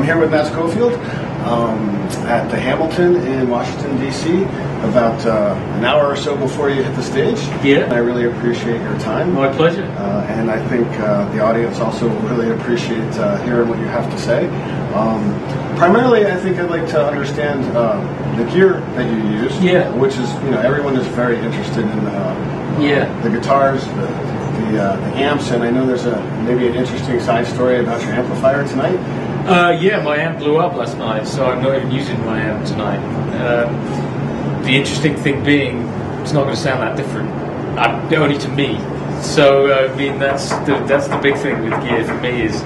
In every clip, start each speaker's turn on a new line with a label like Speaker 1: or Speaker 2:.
Speaker 1: here with Matt Schofield at the Hamilton in Washington, D.C. about an hour or so before you hit the stage.
Speaker 2: Yeah.
Speaker 1: I really appreciate your time.
Speaker 2: My pleasure.
Speaker 1: And I think the audience also really appreciate hearing what you have to say. Primarily, I think I'd like to understand the gear that you use.
Speaker 2: Yeah.
Speaker 1: Which is, everyone is very interested in the guitars, the amps, and I know there's maybe an interesting side story about your amplifier tonight.
Speaker 2: Yeah, my amp blew up last night, so I'm not even using my amp tonight. The interesting thing being, it's not going to sound that different, only to me. So I mean, that's the big thing with gear for me is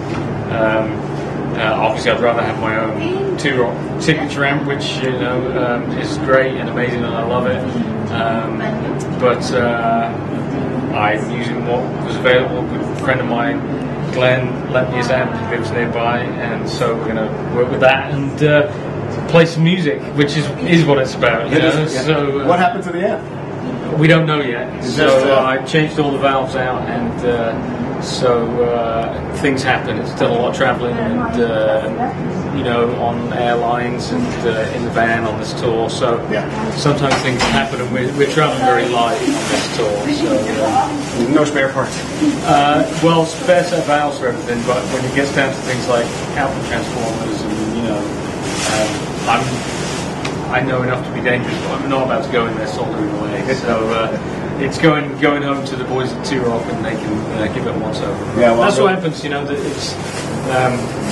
Speaker 2: obviously I'd rather have my own two-rock signature amp, which is great and amazing, and I love it. But I'm using what was available. A good friend of mine, Glenn, lent me his amp. He lives nearby, and so we're going to work with that and play some music, which is what it's about. So
Speaker 1: what happened to the amp?
Speaker 2: We don't know yet. So I changed all the valves out, and so things happen. It's done a lot of traveling, and on airlines and in the van on this tour. So sometimes things happen, and we're traveling very light on this tour. So
Speaker 1: no spare parts.
Speaker 2: Well, spare set valves for everything, but when it gets down to things like output transformers, and I know enough to be dangerous, but I'm not about to go in there soldering away. So it's going home to the boys at T-Rock, and they can give it a once over.
Speaker 1: Yeah, well,
Speaker 2: that's what happens. That it's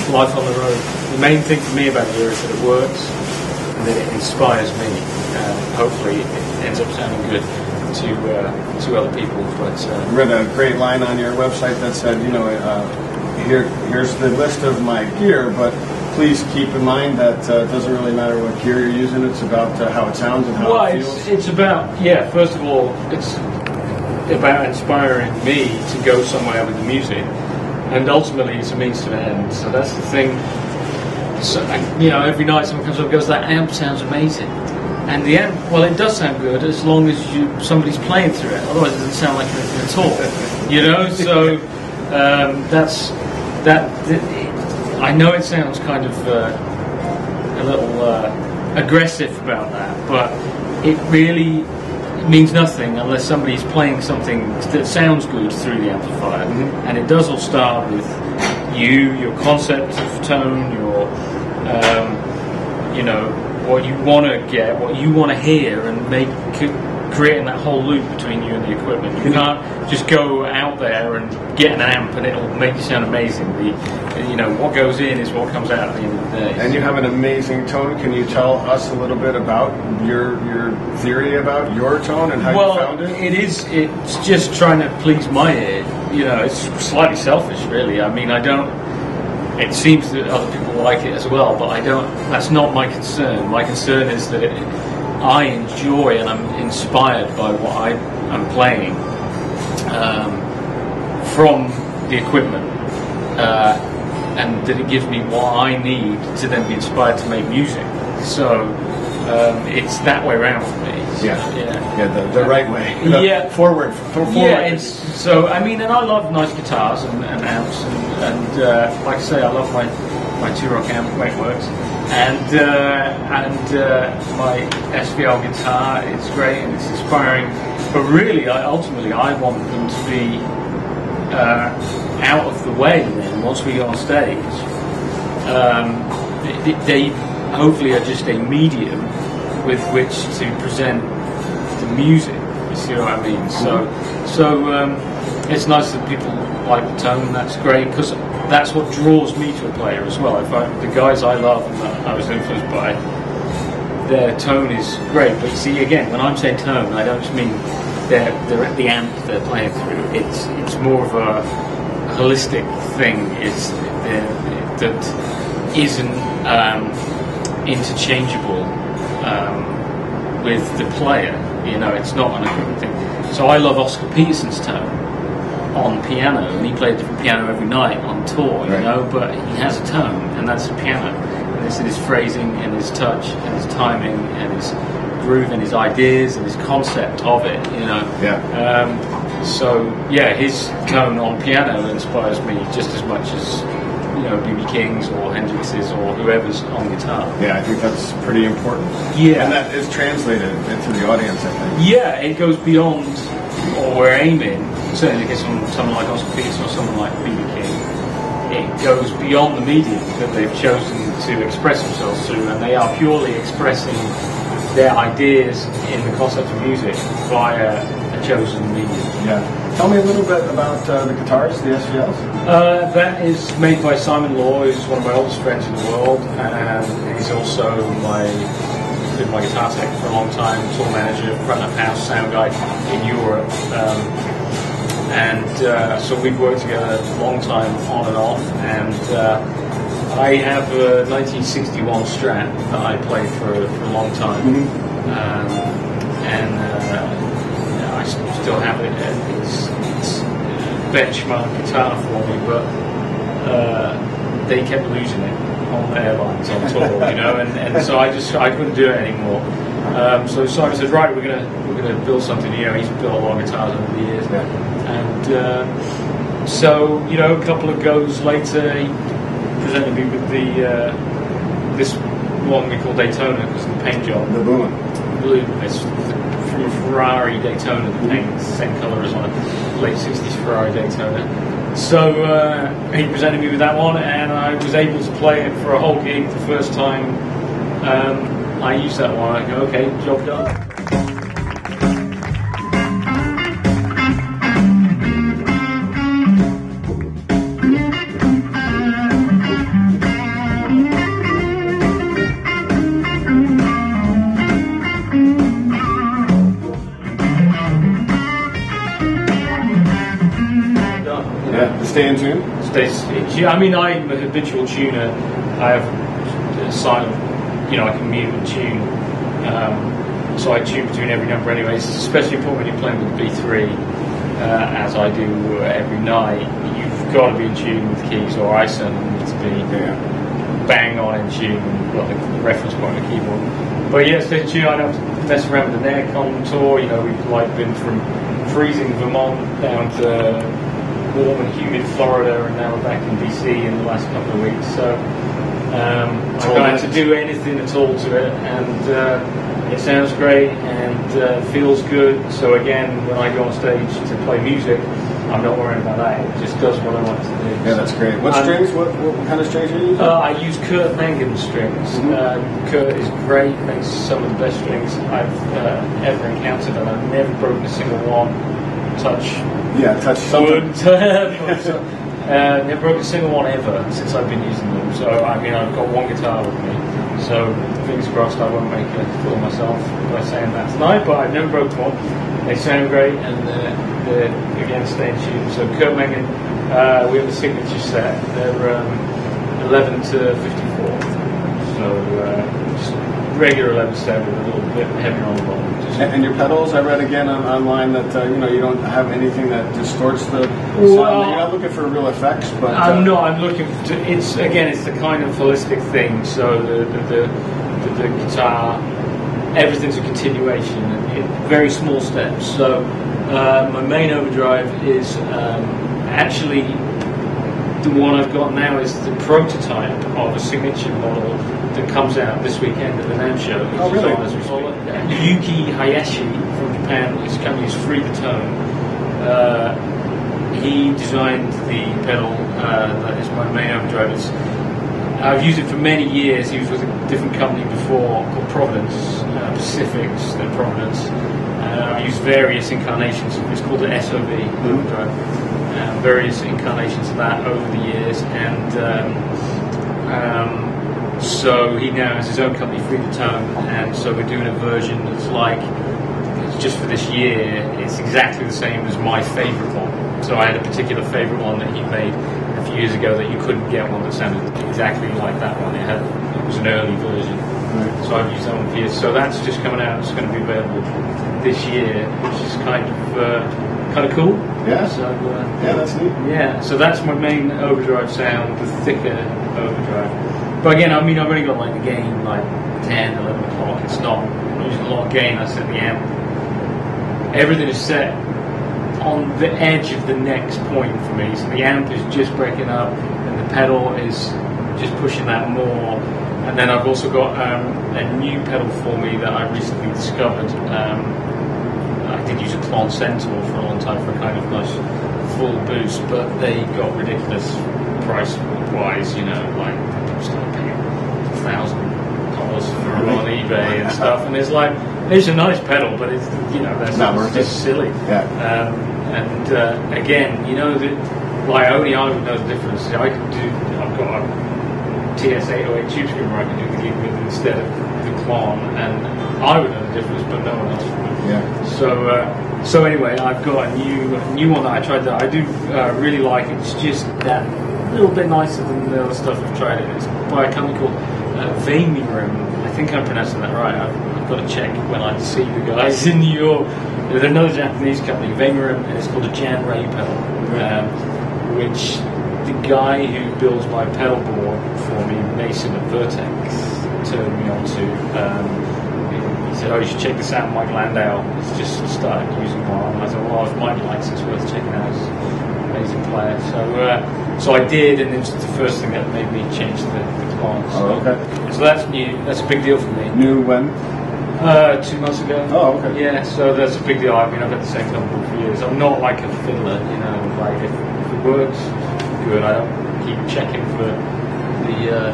Speaker 2: life on the road. The main thing for me about gear is that it works and that it inspires me. Hopefully, it ends up sounding good to other people. But
Speaker 1: I read a great line on your website that said, here's the list of my gear, but please keep in mind that it doesn't really matter what gear you're using. It's about how it sounds and how it feels.
Speaker 2: It's about, first of all, it's about inspiring me to go somewhere with the music, and ultimately it's a means to an end. So that's the thing. So, every night someone comes up and goes, "That amp sounds amazing." And the amp, well, it does sound good as long as somebody's playing through it. Otherwise, it doesn't sound like anything at all. So that's that. I know it sounds kind of a little aggressive about that, but it really means nothing unless somebody's playing something that sounds good through the amplifier. Mm-hmm. And it does all start with your concept of tone, what you want to get, what you want to hear, and creating that whole loop between you and the equipment. You can't just go out there and get an amp and it'll make you sound amazing. What goes in is what comes out at the end of the day.
Speaker 1: And you have an amazing tone. Can you tell us a little bit about your theory about your tone and how you found it?
Speaker 2: It's just trying to please my ear. It's slightly selfish, really. I mean, it seems that other people like it as well, but I don't. That's not my concern. My concern is that I enjoy and I'm inspired by what I'm playing from the equipment, and that it gives me what I need to then be inspired to make music. So it's that way around for me.
Speaker 1: The right way. Forward.
Speaker 2: So I mean, and I love nice guitars and amps, and like I say, I love my T-Rock amp when it works. And my SVL guitar, it's great and it's inspiring. But really, ultimately, I want them to be out of the way then, once we go on stage. They hopefully are just a medium with which to present the music. You see what I mean? So it's nice that people like the tone. That's great, because that's what draws me to a player as well. The guys I love and that I was influenced by, their tone is great. But see, again, when I'm saying tone, I don't just mean they're at the amp they're playing through. It's more of a holistic thing. That isn't interchangeable with the player. It's not an equipment thing. So I love Oscar Peterson's tone on piano, and he played a different piano every night on tour, but he has a tone, and that's a piano. And it's in his phrasing, and his touch, and his timing, and his groove, and his ideas, and his concept of it, his tone on piano inspires me just as much as you know, B.B. King's or Hendrix's or whoever's on guitar.
Speaker 1: Yeah, I think that's pretty important.
Speaker 2: Yeah.
Speaker 1: And that is translated into the audience, I think.
Speaker 2: Yeah, it goes beyond, or we're aiming, certainly against someone like Oscar Peterson or someone like B.B. King, it goes beyond the medium that they've chosen to express themselves through, and they are purely expressing their ideas in the concept of music via a chosen medium.
Speaker 1: Yeah. Tell me a little bit about the guitars, the SVLs.
Speaker 2: That is made by Simon Law, who's one of my oldest friends in the world, and he's also been my guitar tech for a long time, tour manager, front of house sound guy in Europe. So we've worked together a long time on and off, and I have a 1961 Strat that I played for a long time. Mm-hmm. I still have it, and it's a benchmark guitar for me, but they kept losing it on airlines, on tour, you know, and so I couldn't do it anymore. So Simon said, right, we're gonna build something here. He's built a lot of guitars over the years, and so, you know, a couple of goes later, he presented me with this one we call Daytona, because of the paint job.
Speaker 1: The Boom.
Speaker 2: Blue. It's from a Ferrari Daytona, the paint, the same colour as on a late 60s Ferrari Daytona. So he presented me with that one, and I was able to play it for a whole gig the first time I used that one. I go, okay, job done.
Speaker 1: Stay in tune?
Speaker 2: I mean, I'm a habitual tuner. I have a silent, you know, I can mute and tune. So I tune between every number anyway. It's especially important when you're playing with the B3, as I do every night. You've got to be in tune with the keys, or I certainly need to be bang on in tune. You've got the reference point on the keyboard. But yeah, stay in tune. I don't have to mess around with the neck on tour. You know, we've like been from freezing Vermont down to warm and humid Florida, and now we're back in DC in the last couple of weeks. So I don't have to do anything at all to it, and it sounds great and feels good. So again, when I go on stage to play music, I'm not worrying about that. It just does what I want it to do.
Speaker 1: Yeah, that's great. What strings? What kind of strings are you using?
Speaker 2: I use Kurt Mangan strings. Mm-hmm. Kurt is great. Makes some of the best strings I've ever encountered, and I've never broken a single one. Touch
Speaker 1: something.
Speaker 2: Never broken a single one ever since I've been using them. So I mean, I've got one guitar with me. So fingers crossed I won't make a fool of myself by saying that tonight. But I've never broken one. They sound great, and they're again staying tuned. So Kurt Mangan, we have a signature set. They're 11 to 54. So just regular 11 set with a little bit heavier on the bottom.
Speaker 1: And your pedals, I read again online that you don't have anything that distorts the sound. You're not looking for real effects, but
Speaker 2: I'm looking to. It's the kind of holistic thing. So the guitar, everything's a continuation, in very small steps. So my main overdrive is actually the one I've got now is the prototype of a signature model that comes out this weekend at the NAMM show.
Speaker 1: Oh, really?
Speaker 2: As we call it. Yuki Hayashi from Japan, his company is Free Tone. He designed the pedal that is my main overdrive. I've used it for many years. He was with a different company before called Providence, Pacifics, then Providence. I used various incarnations. It's called an SOV overdrive. Various incarnations of that over the years, and so he now has his own company, Free Tone, and so we're doing a version that's like, just for this year, it's exactly the same as my favourite one. So I had a particular favourite one that he made a few years ago that you couldn't get one that sounded exactly like that one. It was an early version. Right. So I've used that one for years. So that's just coming out. It's going to be available this year, which is kind of cool.
Speaker 1: Yeah.
Speaker 2: So
Speaker 1: yeah, that's neat.
Speaker 2: Yeah. So that's my main overdrive sound, the thicker overdrive. But again, I mean, I've only got like the gain like 10, 11 o'clock. It's not using a lot of gain. I set the amp. Everything is set on the edge of the next point for me. So the amp is just breaking up and the pedal is just pushing that more. And then I've also got a new pedal for me that I recently discovered. I did use a Klon Centaur for a long time for a kind of nice full boost, but they got ridiculous price-wise, you know, like people started paying $1,000 for them on eBay and stuff, and it's like, it's a nice pedal, but it's, you know, that's
Speaker 1: not worth it.
Speaker 2: Just silly.
Speaker 1: Yeah.
Speaker 2: And again, you know, like only I would know the difference. I've got a TS-808 tube screamer I can do the gig with instead of the Klon, and I would know the difference, but no one else would.
Speaker 1: Yeah.
Speaker 2: So anyway, I've got a new one that I tried that I do really like. It's just that little bit nicer than the other stuff I've tried. It's by a company called Vamirum. I think I'm pronouncing that right. I've got to check when I see the guys in New York. There's another Japanese company, Vamirum, and it's called a Jan Ray pedal, which the guy who builds my pedalboard for me, Mason at Vertex, turned me on to. He said, "Oh, you should check this out." Mike Landau has just started using one, and I thought, "Well, if Mike likes it, it's worth checking out. He's an amazing player." So I did, and it's the first thing that made me change the Klon. So that's new. That's a big deal for me.
Speaker 1: New when?
Speaker 2: 2 months ago.
Speaker 1: Oh, okay.
Speaker 2: Yeah, so that's a big deal. I mean, I've had the same pedalboard for years. I'm not like a fiddler, you know. Like if it works, good. I don't keep checking for the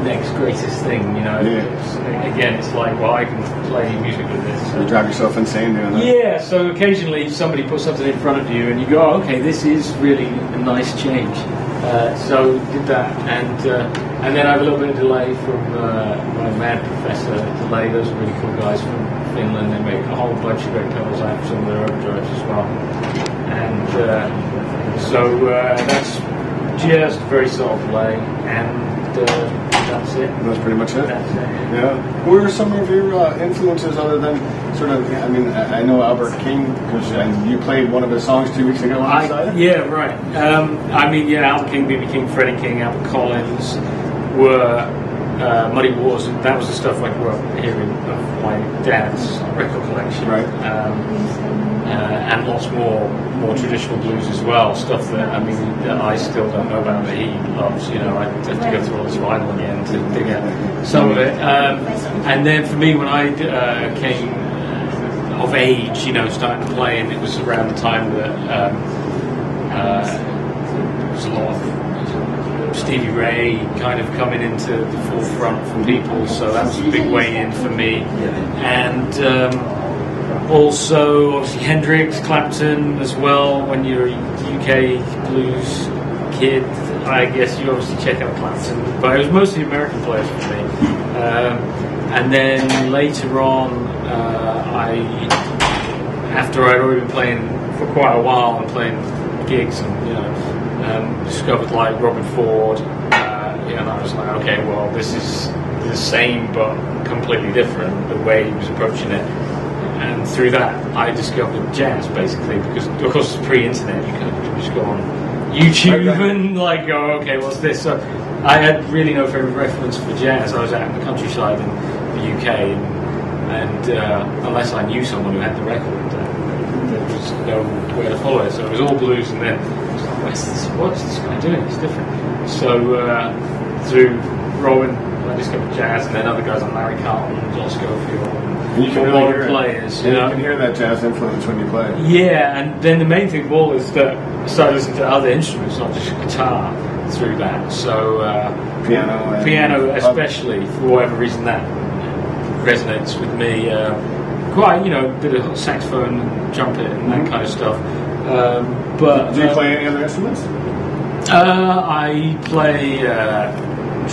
Speaker 2: next greatest thing, you know. Again, it's like, well, I can play music with this. So.
Speaker 1: You drive yourself insane doing that.
Speaker 2: Yeah, so occasionally somebody puts something in front of you and you go, oh, okay, this is really a nice change. So did that, and then I have a little bit of delay from my mad professor delay. Those are really cool guys from Finland. They make a whole bunch of great pedals out of some of their overdrives as well. And so that's just very soft delay, and that's it.
Speaker 1: That's pretty much it.
Speaker 2: That's it.
Speaker 1: Yeah. What are some of your influences other than sort of? I mean, I know Albert King because you played one of his songs 2 weeks ago.
Speaker 2: Yeah, right. I mean, yeah, Albert King, B.B. King, Freddie King, Albert Collins were Muddy Waters. That was the stuff I grew up hearing of my dad's record collection.
Speaker 1: Right.
Speaker 2: And lots more traditional blues as well, stuff that, I mean, that I still don't know about that he loves, you know. I'd have to go through all his vinyl again to dig out some of it. And then for me, when I came of age, you know, starting to play, and it was around the time that there was a lot of Stevie Ray kind of coming into the forefront for people, so that was a big way in for me. And also, obviously, Hendrix, Clapton as well. When you're a UK blues kid, I guess you obviously check out Clapton. But it was mostly American players for me. And then later on, after I'd already been playing for quite a while and playing gigs and, you know, discovered like Robert Ford, and I was like, okay, well, this is the same but completely different, the way he was approaching it. And through that, I discovered jazz, basically, because, of course, it's pre-internet. You can just go on YouTube and, like, go, okay, what's this? So I had really no frame of reference for jazz. I was out in the countryside in the UK, and unless I knew someone who had the record, there was no way to follow it. So it was all blues, and then I was like, what's this guy doing? It's different. So through Rowan, I discovered jazz, and then other guys like Larry Carlton, John Schofield,
Speaker 1: and you can really hear
Speaker 2: players.
Speaker 1: You can hear that jazz influence when you play.
Speaker 2: Yeah, and then the main thing of all is that I started listening to other instruments, not just guitar, through that. So piano especially, for whatever reason, that resonates with me. Quite, you know, a bit of saxophone and trumpet and that kind of stuff. But
Speaker 1: do you play any other instruments?
Speaker 2: I play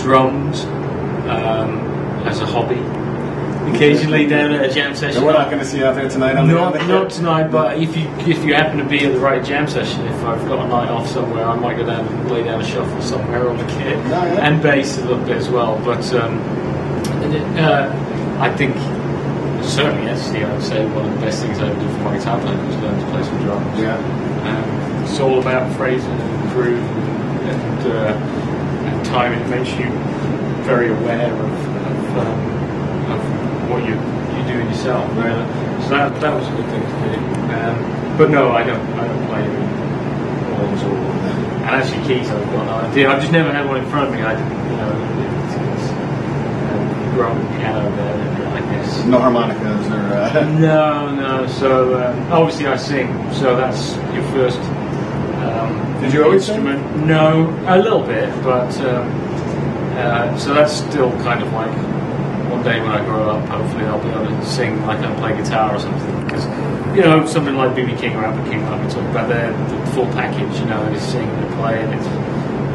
Speaker 2: drums as a hobby. Occasionally down at a jam session.
Speaker 1: So we're not going to see you out there tonight.
Speaker 2: Not tonight, but if you happen to be at the right jam session, if I've got a night off somewhere, I might go down and lay down a shuffle somewhere on the kit and bass a little bit as well. But I think certainly yesterday I would say one of the best things I ever did for my guitar playing was learn to play some drums.
Speaker 1: Yeah,
Speaker 2: it's all about phrasing and groove and timing. It makes you very aware of what you're doing yourself. Right? So that was a good thing to do. But no, I don't play horns or And actually keys, I've got no idea. I've just never had one in front of me. I didn't, grew up with piano there, I guess.
Speaker 1: No harmonicas or...
Speaker 2: No. So obviously I sing. So that's your first
Speaker 1: Did you always
Speaker 2: instrument.
Speaker 1: sing?
Speaker 2: No, a little bit, but so that's still kind of like one day when I grow up, hopefully I'll be able to sing like I play guitar or something. Because something like B.B. King or Albert King, like we talked about there, the full package. Is sing and play, and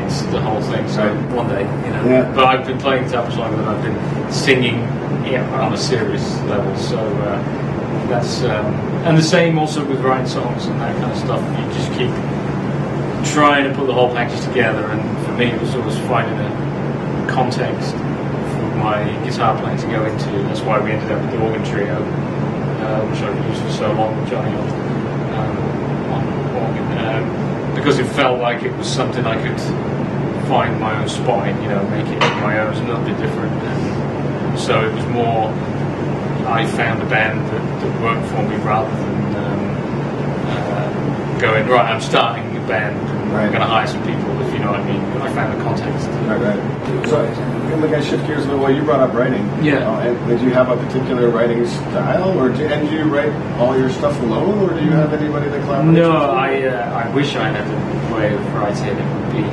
Speaker 2: it's the whole thing. So one day,
Speaker 1: Yeah.
Speaker 2: But I've been playing guitar for longer than I've been singing, on a serious level. So that's and the same also with writing songs and that kind of stuff. You just keep trying to put the whole package together, and for me it was always finding a context for my guitar playing to go into. That's why we ended up with the organ trio, which I've used for so long with Johnny on organ, because it felt like it was something I could find my own spot in, make it my own, a little bit different. And so it was more, I found a band that worked for me rather than going, right, I'm starting a band, I'm going to hire some people, if you know what I mean. I found the context.
Speaker 1: Right. So, I'm going to shift gears a little. Well, you brought up writing.
Speaker 2: Yeah.
Speaker 1: And did you have a particular writing style, or do you write all your stuff alone, or do you have anybody that collaborates?
Speaker 2: No, I wish I had a way of writing. It would be,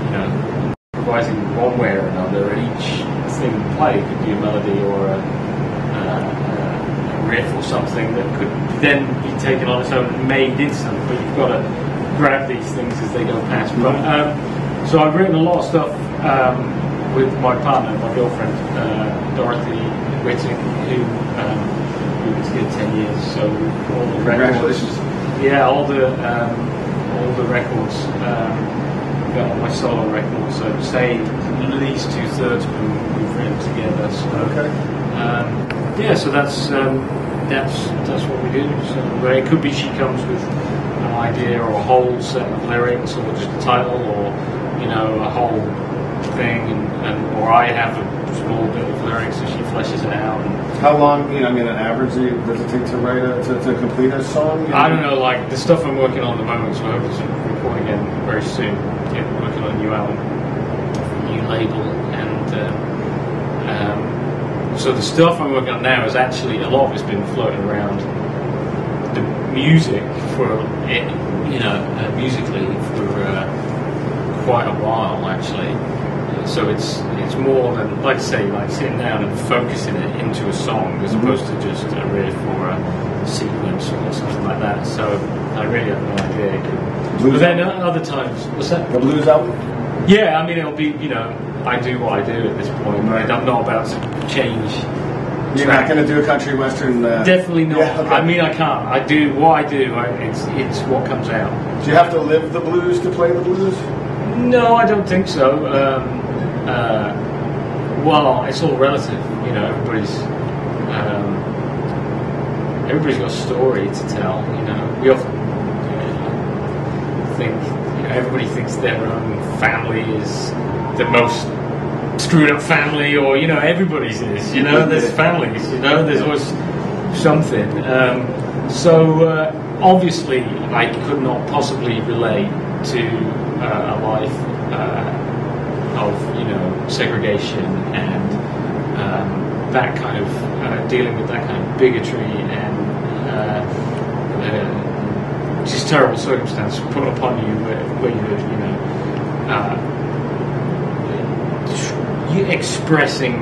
Speaker 2: improvising one way or another, and each thing played could be a melody or a riff or something that could then be taken on its own and made into something, but you've got to grab these things as they go past. But so I've written a lot of stuff with my partner, my girlfriend, Dorothy Whitting, who we were together 10 years. So all the records,
Speaker 1: congratulations.
Speaker 2: Yeah, all the records, all my solo records. So say at least 2/3 of them we've written together. So,
Speaker 1: okay.
Speaker 2: So that's what we do. So it could be she comes with an idea or a whole set of lyrics, or just a title, or a whole thing, and or I have a small bit of lyrics and she fleshes it out.
Speaker 1: How long? An average does it take to write to complete a song?
Speaker 2: I don't know. Like the stuff I'm working on at the moment, so I hope to record again very soon. Working on a new album, new label, and. So the stuff I'm working on now is actually, a lot of it's been floating around the music for it, musically for quite a while actually. So it's more than, like I say, like sitting down and focusing it into a song as opposed to just a riff or a sequence or something like that. So I really have no idea. But then other times, what's that?
Speaker 1: The blues album?
Speaker 2: Yeah, it'll be, I do what I do at this point. Right? I'm not about to change.
Speaker 1: You're not going to do a country western?
Speaker 2: Definitely not.
Speaker 1: Yeah, okay.
Speaker 2: I can't. I do what I do. It's what comes out.
Speaker 1: Do you have to live the blues to play the blues?
Speaker 2: No, I don't think so. Well, it's all relative. Everybody's got a story to tell. We often think everybody thinks their own family is the most screwed up family, or everybody's is. There's families. There's always something. So obviously, I could not possibly relate to a life of segregation and that kind of dealing with that kind of bigotry and just terrible circumstances put upon you where you're expressing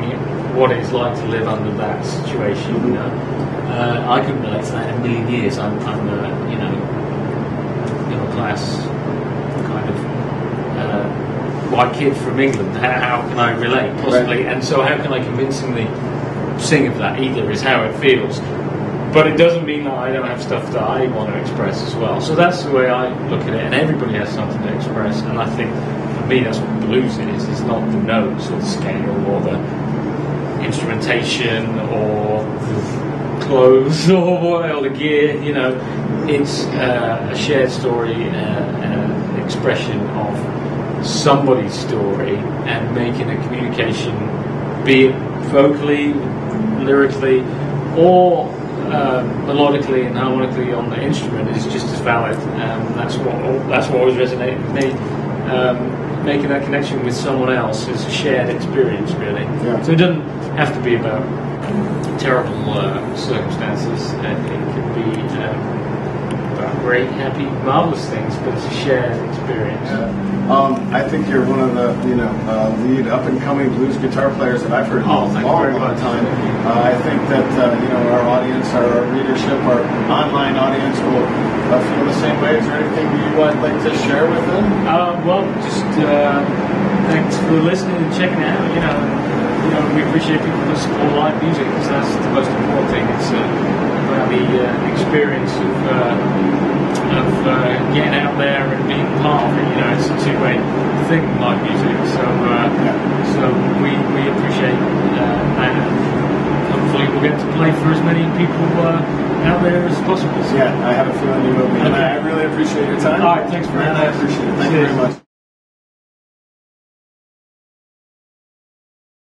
Speaker 2: what it's like to live under that situation. I couldn't relate to that in a million years. I'm middle class kind of white kid from England. How can I relate possibly? Right. And so how can I convincingly sing of that? Either is how it feels. But it doesn't mean that I don't have stuff that I want to express as well. So that's the way I look at it, and everybody has something to express, and I think for me that's what blues is. It's not the notes or the scale or the instrumentation or the clothes or the gear, It's a shared story and an expression of somebody's story and making a communication, be it vocally, lyrically, or melodically and harmonically on the instrument, is just as valid. That's what always resonated with me. making that connection with someone else is a shared experience, really.
Speaker 1: Yeah.
Speaker 2: So it doesn't have to be about terrible circumstances. It could be about great, happy, marvelous things, but it's a shared experience.
Speaker 1: I think you're one of the lead up and coming blues guitar players that I've heard in a long time. I think that our audience, our readership, our online audience will feel the same way. Is there anything you would like to share with them?
Speaker 2: Well, just thanks for listening and checking it out. We appreciate people that support live music because that's the most important thing. It's about the experience of getting out there and being part of it. It's a two-way thing, live music. So we appreciate that. Hopefully we'll get to play for as many people out there as possible.
Speaker 1: Yeah, I have a feeling you will be. And I really appreciate your time.
Speaker 2: All right, thanks very much.
Speaker 1: I appreciate it. Thank you very much.